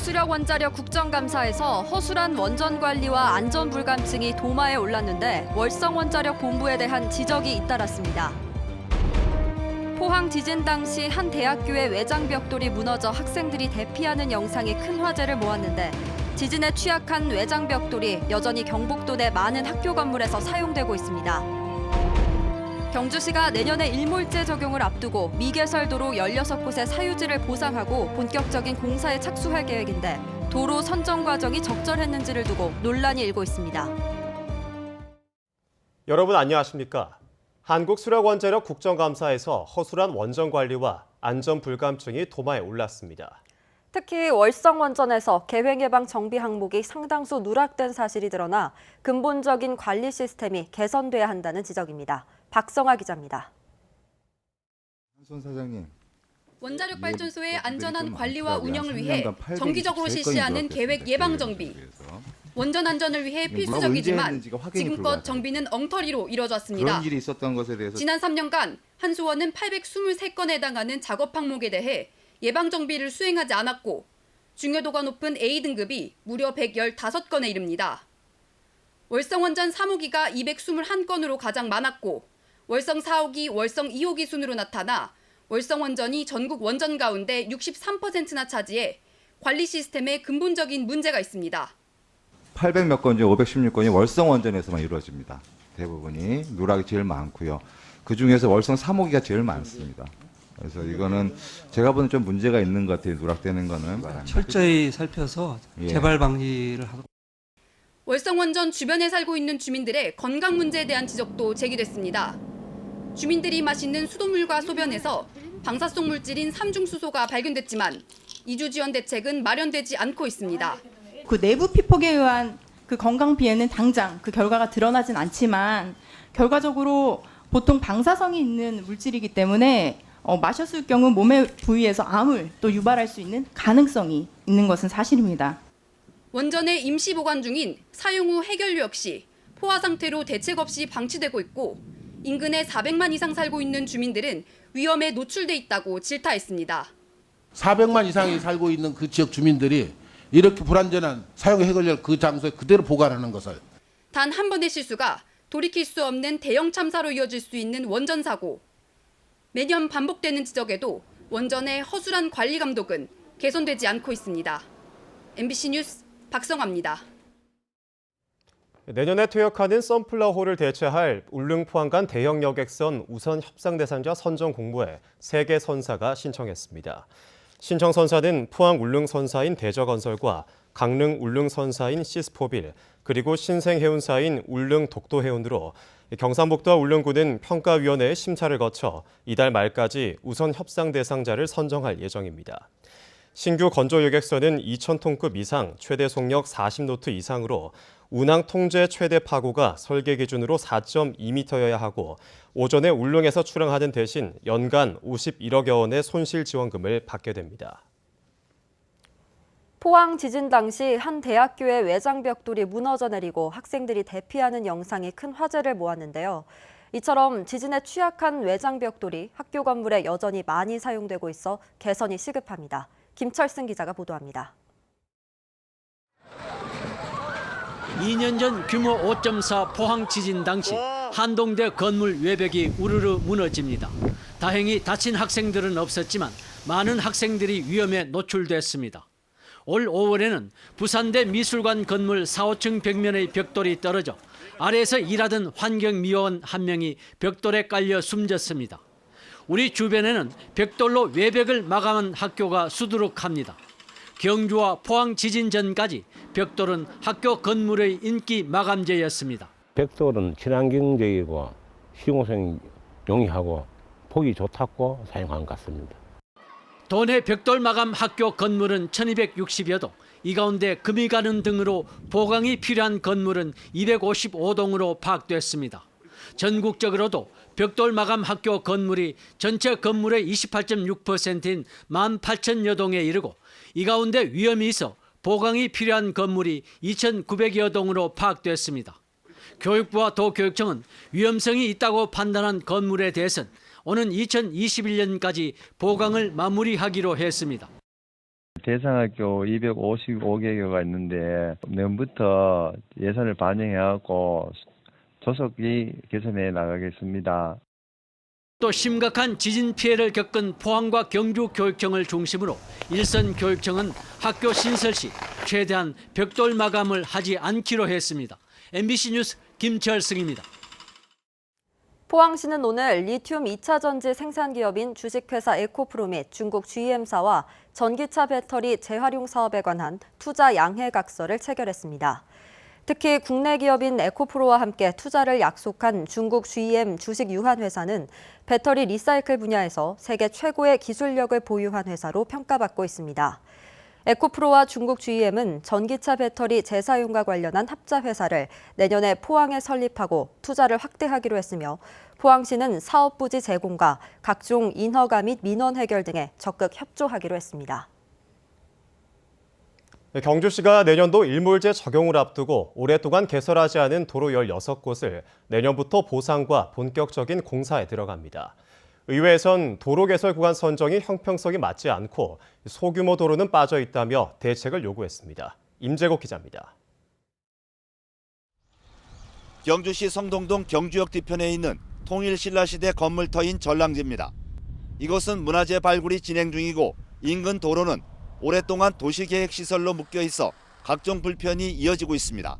한국수력원자력 국정감사에서 허술한 원전 관리와 안전 불감증이 도마에 올랐는데 월성원자력 본부에 대한 지적이 잇따랐습니다. 포항 지진 당시 한 대학교의 외장 벽돌이 무너져 학생들이 대피하는 영상이 큰 화제를 모았는데 지진에 취약한 외장 벽돌이 여전히 경북도 내 많은 학교 건물에서 사용되고 있습니다. 경주시가 내년에 일몰제 적용을 앞두고 미개설도로 16곳의 사유지를 보상하고 본격적인 공사에 착수할 계획인데 도로 선정 과정이 적절했는지를 두고 논란이 일고 있습니다. 여러분 안녕하십니까? 한국수력원자력 국정감사에서 허술한 원전 관리와 안전 불감증이 도마에 올랐습니다. 특히 월성원전에서 계획 예방 정비 항목이 상당수 누락된 사실이 드러나 근본적인 관리 시스템이 개선돼야 한다는 지적입니다. 박성아 기자입니다. 손 사장님. 원자력 발전소의 안전한 관리와 운영을 위해 정기적으로 실시하는 계획 예방 정비. 원전 안전을 위해 필수적이지만 지금껏 정비는 엉터리로 이뤄졌습니다. 그런 일이 있었던 것에 대해서 지난 3년간 한수원은 823건에 해당하는 작업 항목에 대해 예방 정비를 수행하지 않았고 중요도가 높은 A등급이 무려 115건에 이릅니다. 월성원전 3호기가 221건으로 가장 많았고 월성 4호기, 월성 2호기 순으로 나타나 월성원전이 전국 원전 가운데 63%나 차지해 관리 시스템에 근본적인 문제가 있습니다. 800몇 건 중 516건이 월성 원전에서만 이루어집니다. 대부분이 누락이 제일 많고요. 그중에서 월성 3호기가 제일 많습니다. 그래서 이거는 제가 보는 좀 문제가 있는 것 같아요. 누락되는 거는. 철저히 살펴서 재발 방지를 하도록. 월성원전 주변에 살고 있는 주민들의 건강 문제에 대한 지적도 제기됐습니다. 주민들이 마시는 수돗물과 소변에서 방사성 물질인 삼중수소가 발견됐지만 이주 지원 대책은 마련되지 않고 있습니다. 그 내부 피폭에 의한 그 건강 피해는 당장 그 결과가 드러나진 않지만 결과적으로 보통 방사성이 있는 물질이기 때문에 마셨을 경우 몸의 부위에서 암을 또 유발할 수 있는 가능성이 있는 것은 사실입니다. 원전에 임시 보관 중인 사용 후 해결료 역시 포화 상태로 대책 없이 방치되고 있고 인근에 400만 이상 살고 있는 주민들은 위험에 노출돼 있다고 질타했습니다. 400만 이상이 살고 있는 그 지역 주민들이 이렇게 불안전한 사용 해결료를 그 장소에 그대로 보관하는 것을 단 한 번의 실수가 돌이킬 수 없는 대형 참사로 이어질 수 있는 원전 사고. 매년 반복되는 지적에도 원전의 허술한 관리 감독은 개선되지 않고 있습니다. MBC 뉴스 박성아입니다. 내년에 퇴역하는 선플라워호를 대체할 울릉 포항 간 대형 여객선 우선 협상 대상자 선정 공모에 3개 선사가 신청했습니다. 신청 선사는 포항 울릉 선사인 대저건설과 강릉 울릉 선사인 시스포빌, 그리고 신생해운사인 울릉 독도해운으로 경상북도와 울릉군은 평가위원회의 심사를 거쳐 이달 말까지 우선 협상 대상자를 선정할 예정입니다. 신규 건조 여객선은 2,000톤급 이상, 최대 속력 40노트 이상으로 운항 통제 최대 파고가 설계 기준으로 4.2m여야 하고 오전에 울릉에서 출항하는 대신 연간 51억여 원의 손실 지원금을 받게 됩니다. 포항 지진 당시 한 대학교의 외장 벽돌이 무너져 내리고 학생들이 대피하는 영상이 큰 화제를 모았는데요. 이처럼 지진에 취약한 외장 벽돌이 학교 건물에 여전히 많이 사용되고 있어 개선이 시급합니다. 김철승 기자가 보도합니다. 2년 전 규모 5.4 포항 지진 당시 한동대 건물 외벽이 우르르 무너집니다. 다행히 다친 학생들은 없었지만 많은 학생들이 위험에 노출됐습니다. 올 5월에는 부산대 미술관 건물 4, 5층 벽면의 벽돌이 떨어져 아래에서 일하던 환경미화원 한 명이 벽돌에 깔려 숨졌습니다. 우리 주변에는 벽돌로 외벽을 마감한 학교가 수두룩합니다. 경주와 포항 지진 전까지 벽돌은 학교 건물의 인기 마감재였습니다. 벽돌은 친환경적이고 시공성 용이하고 보기 좋다고 사용한 것 같습니다. 도내 벽돌 마감 학교 건물은 1260여 동, 이 가운데 금이 가는 등으로 보강이 필요한 건물은 255동으로 파악됐습니다. 전국적으로도 벽돌 마감 학교 건물이 전체 건물의 28.6%인 18,000여 동에 이르고 이 가운데 위험이 있어 보강이 필요한 건물이 2,900여 동으로 파악됐습니다. 교육부와 도교육청은 위험성이 있다고 판단한 건물에 대해서는 오는 2021년까지 보강을 마무리하기로 했습니다. 대상학교 255개교가 있는데 내년부터 예산을 반영해갖고 조속히 개선해 나가겠습니다. 또 심각한 지진 피해를 겪은 포항과 경주 교육청을 중심으로 일선 교육청은 학교 신설 시 최대한 벽돌 마감을 하지 않기로 했습니다. MBC 뉴스 김철승입니다. 포항시는 오늘 리튬 2차 전지 생산 기업인 주식회사 에코프로 및 중국 GM사와 전기차 배터리 재활용 사업에 관한 투자 양해각서를 체결했습니다. 특히 국내 기업인 에코프로와 함께 투자를 약속한 중국 GM 주식 유한회사는 배터리 리사이클 분야에서 세계 최고의 기술력을 보유한 회사로 평가받고 있습니다. 에코프로와 중국 GM은 전기차 배터리 재사용과 관련한 합자 회사를 내년에 포항에 설립하고 투자를 확대하기로 했으며 포항시는 사업 부지 제공과 각종 인허가 및 민원 해결 등에 적극 협조하기로 했습니다. 경주시가 내년도 일몰제 적용을 앞두고 오랫동안 개설하지 않은 도로 16곳을 내년부터 보상과 본격적인 공사에 들어갑니다. 의회에선 도로 개설 구간 선정이 형평성이 맞지 않고 소규모 도로는 빠져 있다며 대책을 요구했습니다. 임재국 기자입니다. 경주시 성동동 경주역 뒤편에 있는 통일신라시대 건물터인 전랑지입니다. 이곳은 문화재 발굴이 진행 중이고 인근 도로는 오랫동안 도시계획시설로 묶여 있어 각종 불편이 이어지고 있습니다.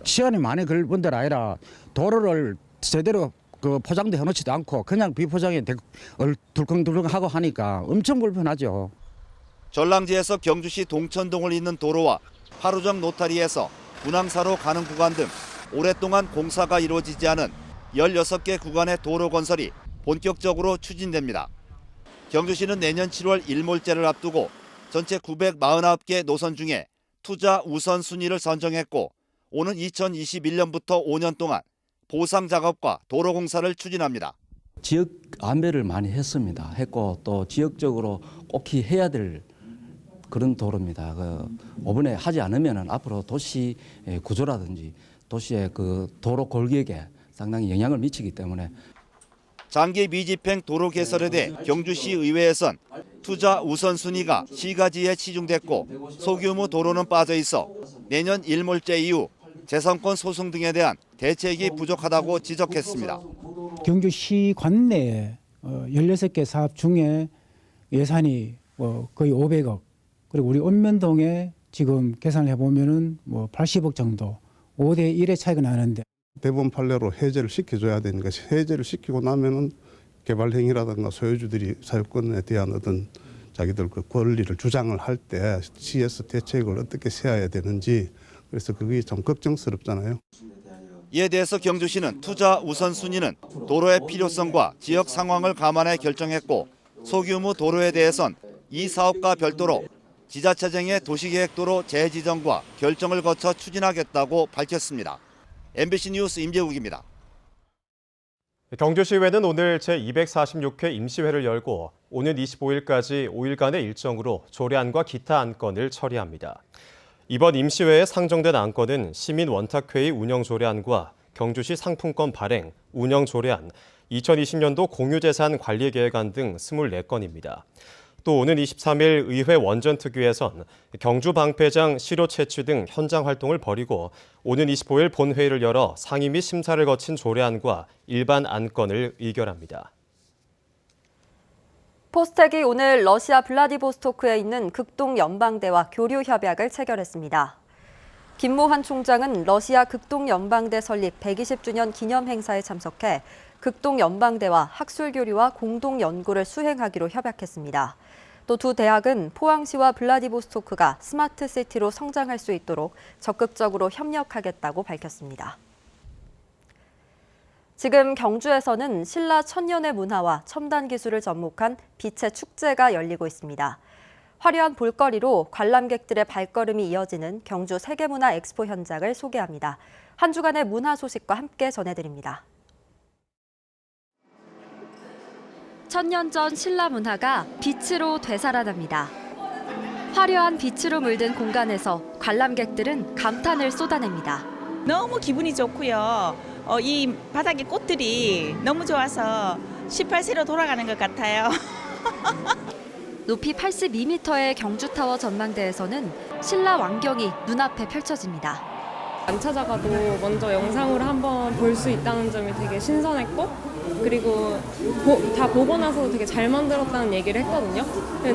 시간이 많이 걸릴 뿐들 아니라 도로를 제대로 포장도 해놓지도 않고 그냥 비포장에 덜컹덜컹하고 하니까 엄청 불편하죠. 전랑지에서 경주시 동천동을 잇는 도로와 하루정 노타리에서 운항사로 가는 구간 등 오랫동안 공사가 이루어지지 않은 16개 구간의 도로 건설이 본격적으로 추진됩니다. 경주시는 내년 7월 일몰제를 앞두고 전체 949개 노선 중에 투자 우선순위를 선정했고 오는 2021년부터 5년 동안 보상 작업과 도로 공사를 추진합니다. 지역 안배를 많이 했고 또 지역적으로 꼭 해야 될 그런 도로입니다. 이번에 하지 않으면 앞으로 도시 구조라든지 도시의 도로 골격에 상당히 영향을 미치기 때문에 장기 미집행 도로 개설에 대해 경주시 의회에선 투자 우선순위가 시가지에 치중됐고 소규모 도로는 빠져 있어 내년 일몰제 이후 재선권 소송 등에 대한 대책이 부족하다고 지적했습니다. 경주시 관내에 16개 사업 중에 예산이 거의 500억, 그리고 우리 읍면동에 지금 계산을 해보면은 80억 정도, 5대 1의 차이가 나는데 대법원 판례로 해제를 시켜줘야 되니까 해제를 시키고 나면은 개발 행위라든가 소유주들이 사유권에 대한 어떤 자기들 그 권리를 주장을 할 때 시에서 대책을 어떻게 세워야 되는지, 그래서 그게 좀 걱정스럽잖아요. 이에 대해서 경주시는 투자 우선순위는 도로의 필요성과 지역 상황을 감안해 결정했고 소규모 도로에 대해선 이 사업과 별도로 지자체장의 도시계획도로 재지정과 결정을 거쳐 추진하겠다고 밝혔습니다. MBC 뉴스 임재욱입니다. 경주시의회는 오늘 제246회 임시회를 열고 오는 25일까지 5일간의 일정으로 조례안과 기타 안건을 처리합니다. 이번 임시회에 상정된 안건은 시민 원탁회의 운영 조례안과 경주시 상품권 발행, 운영 조례안, 2020년도 공유재산 관리 계획안 등 24건입니다. 또 오는 23일 의회 원전특위에선 경주 방패장 시료 채취 등 현장 활동을 벌이고 오는 25일 본회의를 열어 상임 및 심사를 거친 조례안과 일반 안건을 의결합니다. 포스텍이 오늘 러시아 블라디보스토크에 있는 극동 연방대와 교류 협약을 체결했습니다. 김모한 총장은 러시아 극동 연방대 설립 120주년 기념 행사에 참석해 극동 연방대와 학술 교류와 공동 연구를 수행하기로 협약했습니다. 또 두 대학은 포항시와 블라디보스토크가 스마트 시티로 성장할 수 있도록 적극적으로 협력하겠다고 밝혔습니다. 지금 경주에서는 신라 천년의 문화와 첨단 기술을 접목한 빛의 축제가 열리고 있습니다. 화려한 볼거리로 관람객들의 발걸음이 이어지는 경주 세계문화 엑스포 현장을 소개합니다. 한 주간의 문화 소식과 함께 전해드립니다. 천년 전 신라 문화가 빛으로 되살아납니다. 화려한 빛으로 물든 공간에서 관람객들은 감탄을 쏟아냅니다. 너무 기분이 좋고요. 이 바닥의 꽃들이 너무 좋아서 18세로 돌아가는 것 같아요. 높이 82m의 경주타워 전망대에서는 신라 왕경이 눈앞에 펼쳐집니다. 안 찾아가도 먼저 영상으로 한번 볼 수 있다는 점이 되게 신선했고, 그리고 다 보고 나서 되게 잘 만들었다는 얘기를 했거든요.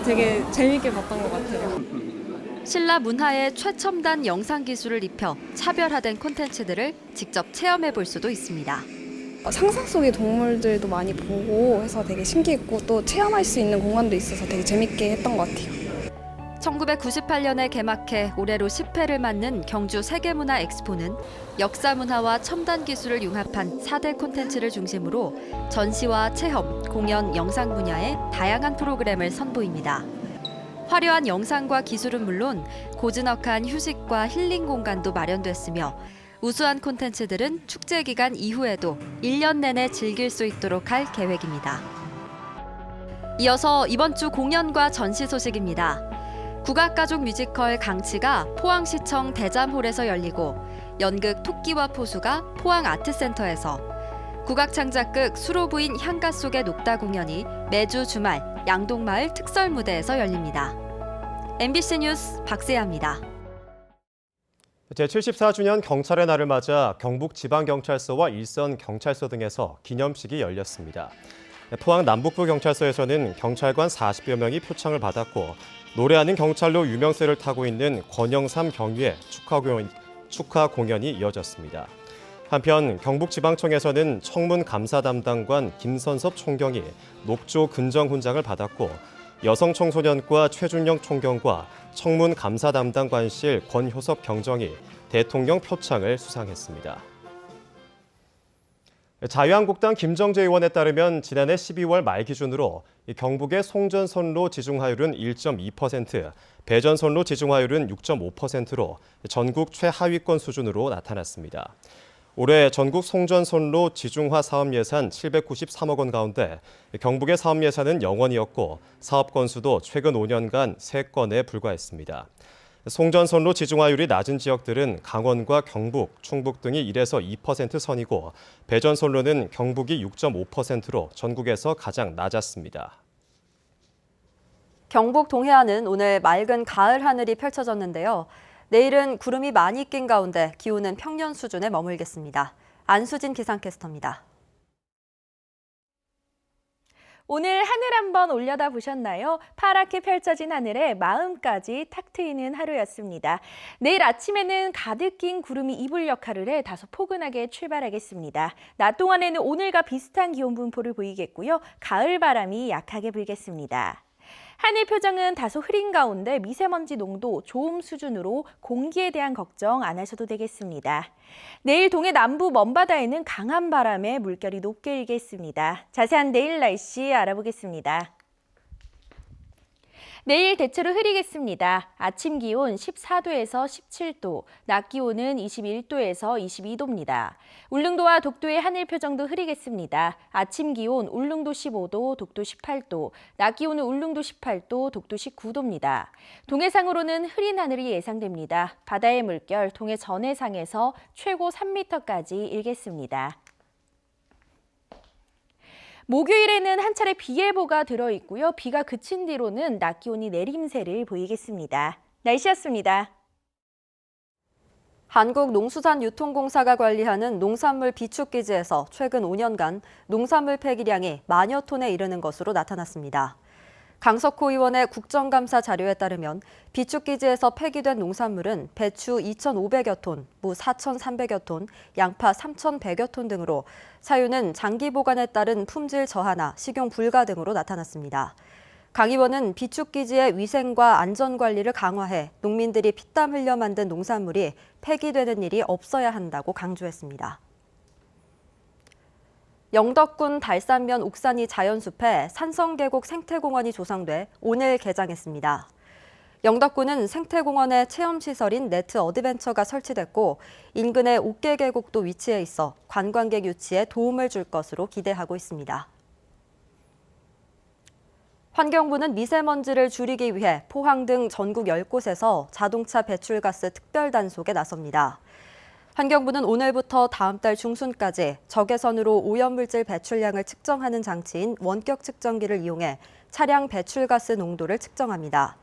되게 재밌게 봤던 것 같아요. 신라 문화의 최첨단 영상 기술을 입혀 차별화된 콘텐츠들을 직접 체험해 볼 수도 있습니다. 상상 속의 동물들도 많이 보고 해서 되게 신기했고 또 체험할 수 있는 공간도 있어서 되게 재밌게 했던 것 같아요. 1998년에 개막해 올해로 10회를 맞는 경주 세계문화 엑스포는 역사 문화와 첨단 기술을 융합한 4대 콘텐츠를 중심으로 전시와 체험, 공연, 영상 분야의 다양한 프로그램을 선보입니다. 화려한 영상과 기술은 물론 고즈넉한 휴식과 힐링 공간도 마련됐으며 우수한 콘텐츠들은 축제 기간 이후에도 1년 내내 즐길 수 있도록 할 계획입니다. 이어서 이번 주 공연과 전시 소식입니다. 국악가족 뮤지컬 강치가 포항시청 대잠홀에서 열리고 연극 토끼와 포수가 포항아트센터에서, 국악창작극 수로부인 향가 속의 녹다 공연이 매주 주말 양동마을 특설 무대에서 열립니다. MBC 뉴스 박세아입니다. 제74주년 경찰의 날을 맞아 경북지방경찰서와 일선경찰서 등에서 기념식이 열렸습니다. 포항 남북부경찰서에서는 경찰관 40여 명이 표창을 받았고, 노래하는 경찰로 유명세를 타고 있는 권영삼 경위의 축하 공연이 이어졌습니다. 한편 경북지방청에서는 청문 감사 담당관 김선섭 총경이 녹조 근정훈장을 받았고, 여성청소년과 최준영 총경과 청문 감사 담당관실 권효섭 경정이 대통령 표창을 수상했습니다. 자유한국당 김정재 의원에 따르면 지난해 12월 말 기준으로 경북의 송전선로 지중화율은 1.2%, 배전선로 지중화율은 6.5%로 전국 최하위권 수준으로 나타났습니다. 올해 전국 송전선로 지중화 사업 예산 793억 원 가운데 경북의 사업 예산은 0원이었고 사업 건수도 최근 5년간 3건에 불과했습니다. 송전선로 지중화율이 낮은 지역들은 강원과 경북, 충북 등이 1에서 2% 선이고, 배전선로는 경북이 6.5%로 전국에서 가장 낮았습니다. 경북 동해안은 오늘 맑은 가을 하늘이 펼쳐졌는데요. 내일은 구름이 많이 낀 가운데 기온은 평년 수준에 머물겠습니다. 안수진 기상캐스터입니다. 오늘 하늘 한번 올려다보셨나요? 파랗게 펼쳐진 하늘에 마음까지 탁 트이는 하루였습니다. 내일 아침에는 가득 낀 구름이 이불 역할을 해 다소 포근하게 출발하겠습니다. 낮 동안에는 오늘과 비슷한 기온 분포를 보이겠고요. 가을 바람이 약하게 불겠습니다. 하늘 표정은 다소 흐린 가운데 미세먼지 농도 좋음 수준으로 공기에 대한 걱정 안 하셔도 되겠습니다. 내일 동해 남부 먼바다에는 강한 바람에 물결이 높게 일겠습니다. 자세한 내일 날씨 알아보겠습니다. 내일 대체로 흐리겠습니다. 아침 기온 14도에서 17도, 낮 기온은 21도에서 22도입니다. 울릉도와 독도의 하늘 표정도 흐리겠습니다. 아침 기온 울릉도 15도, 독도 18도, 낮 기온은 울릉도 18도, 독도 19도입니다. 동해상으로는 흐린 하늘이 예상됩니다. 바다의 물결 동해 전해상에서 최고 3m까지 일겠습니다. 목요일에는 한 차례 비 예보가 들어있고요. 비가 그친 뒤로는 낮 기온이 내림세를 보이겠습니다. 날씨였습니다. 한국농수산유통공사가 관리하는 농산물 비축기지에서 최근 5년간 농산물 폐기량이 만여 톤에 이르는 것으로 나타났습니다. 강석호 의원의 국정감사 자료에 따르면 비축기지에서 폐기된 농산물은 배추 2,500여 톤, 무 4,300여 톤, 양파 3,100여 톤 등으로 사유는 장기 보관에 따른 품질 저하나 식용 불가 등으로 나타났습니다. 강 의원은 비축기지의 위생과 안전관리를 강화해 농민들이 피땀 흘려 만든 농산물이 폐기되는 일이 없어야 한다고 강조했습니다. 영덕군 달산면 옥산이 자연숲에 산성계곡 생태공원이 조성돼 오늘 개장했습니다. 영덕군은 생태공원에 체험시설인 네트 어드벤처가 설치됐고 인근에 옥계계곡도 위치해 있어 관광객 유치에 도움을 줄 것으로 기대하고 있습니다. 환경부는 미세먼지를 줄이기 위해 포항 등 전국 10곳에서 자동차 배출가스 특별 단속에 나섭니다. 환경부는 오늘부터 다음 달 중순까지 적외선으로 오염물질 배출량을 측정하는 장치인 원격 측정기를 이용해 차량 배출가스 농도를 측정합니다.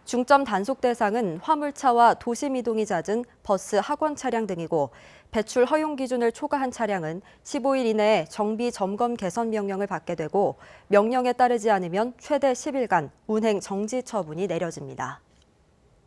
중점 단속 대상은 화물차와 도심 이동이 잦은 버스, 학원 차량 등이고 배출 허용 기준을 초과한 차량은 15일 이내에 정비 점검 개선 명령을 받게 되고 명령에 따르지 않으면 최대 10일간 운행 정지 처분이 내려집니다.